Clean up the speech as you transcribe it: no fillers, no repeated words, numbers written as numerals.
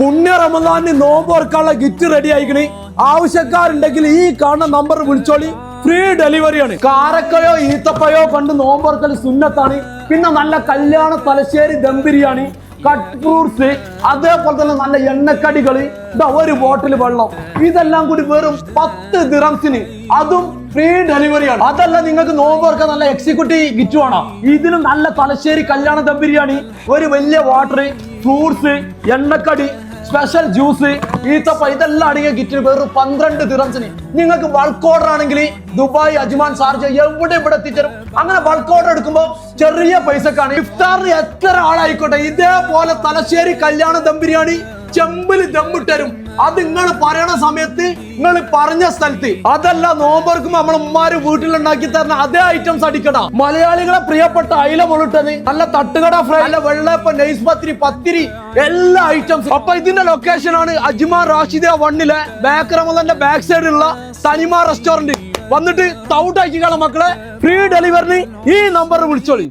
പുണ്യ റമദാനിന് നോമ്പ് ഓർക്കാനുള്ള kit ready ആയിക്കണേ. ആവശ്യക്കാരുണ്ടെങ്കിൽ ഈ കാണുന്ന നമ്പർ വിളിച്ചോളി. ഫ്രീ ഡെലിവറിയാണ്. കാരക്കയോ ഈത്തപ്പയോ കൊണ്ട് നോമ്പോർക്കൽ സുന്നത്താണ്. പിന്നെ നല്ല കല്യാണ തലശ്ശേരി ദം ബിരിയാണി, കട്ട് ഫ്രൂട്ട്സ്, അതേപോലെ തന്നെ നല്ല എണ്ണക്കടികള്, ഒരു ബോട്ടിൽ വെള്ളം, ഇതെല്ലാം കൂടി വെറും 10 ദിറംസിന്, അതും ഫ്രീ ഡെലിവറിയാണ്. അതല്ല നിങ്ങൾക്ക് നോമ്പോർക്കാൻ നല്ല എക്സിക്യൂട്ടീവ് ഗിഫ്റ്റ് വേണം. ഇതിന് നല്ല തലശ്ശേരി കല്യാണ ദം ബിരിയാണി, ഒരു വലിയ വാട്ടർ, ഫ്രൂട്ട്സ്, എണ്ണക്കടി, സ്പെഷ്യൽ ജ്യൂസ്, ഈത്തപ്പ, ഇതെല്ലാം അടങ്ങിയ കിറ്റിന് വെറും 12 ദിറംസിന്. നിങ്ങൾക്ക് ബൾക്ക് ഓർഡർ ആണെങ്കിൽ ദുബായ്, അജ്മാൻ, ഷാർജ എവിടെ എത്തിച്ചേരും. അങ്ങനെ ബൾക്ക് ഓർഡർ എടുക്കുമ്പോൾ ചെറിയ പൈസക്കാണ്. ഇഫ്താറിന് എത്ര ആളായിക്കോട്ടെ ഇതേപോലെ തലശ്ശേരി കല്യാണ ദം ബിരിയാണി ചെമ്പില് ദമ്മിട്ടരും. അത് നിങ്ങൾ പറയണ സമയത്ത് നിങ്ങൾ പറഞ്ഞ സ്ഥലത്ത്. അതല്ല നോമ്പർക്കും നമ്മൾ ഉമ്മാര് വീട്ടിലുണ്ടാക്കി തരുന്ന അതേ ഐറ്റംസ് അടിക്കണം. മലയാളികളെ പ്രിയപ്പെട്ട അയില മുളിട്ടത്, നല്ല തട്ടുകട ഫ്രൈ, നല്ല വെള്ളയപ്പം, നൈസ് പത്തിരി, പത്തിരി, എല്ലാ ഐറ്റംസും. അപ്പൊ ഇതിന്റെ ലൊക്കേഷൻ ആണ് അജ്മാൻ റാഷിദ 1-ലെ ബാക്ക് റമദാന്റെ ബാക്ക് സൈഡിലുള്ള തനിമ റെസ്റ്റോറന്റ്. വന്നിട്ട് തൗട്ടാക്കിക്കണം മക്കളെ. ഫ്രീ ഡെലിവറിന് ഈ നമ്പർ വിളിച്ചോളി.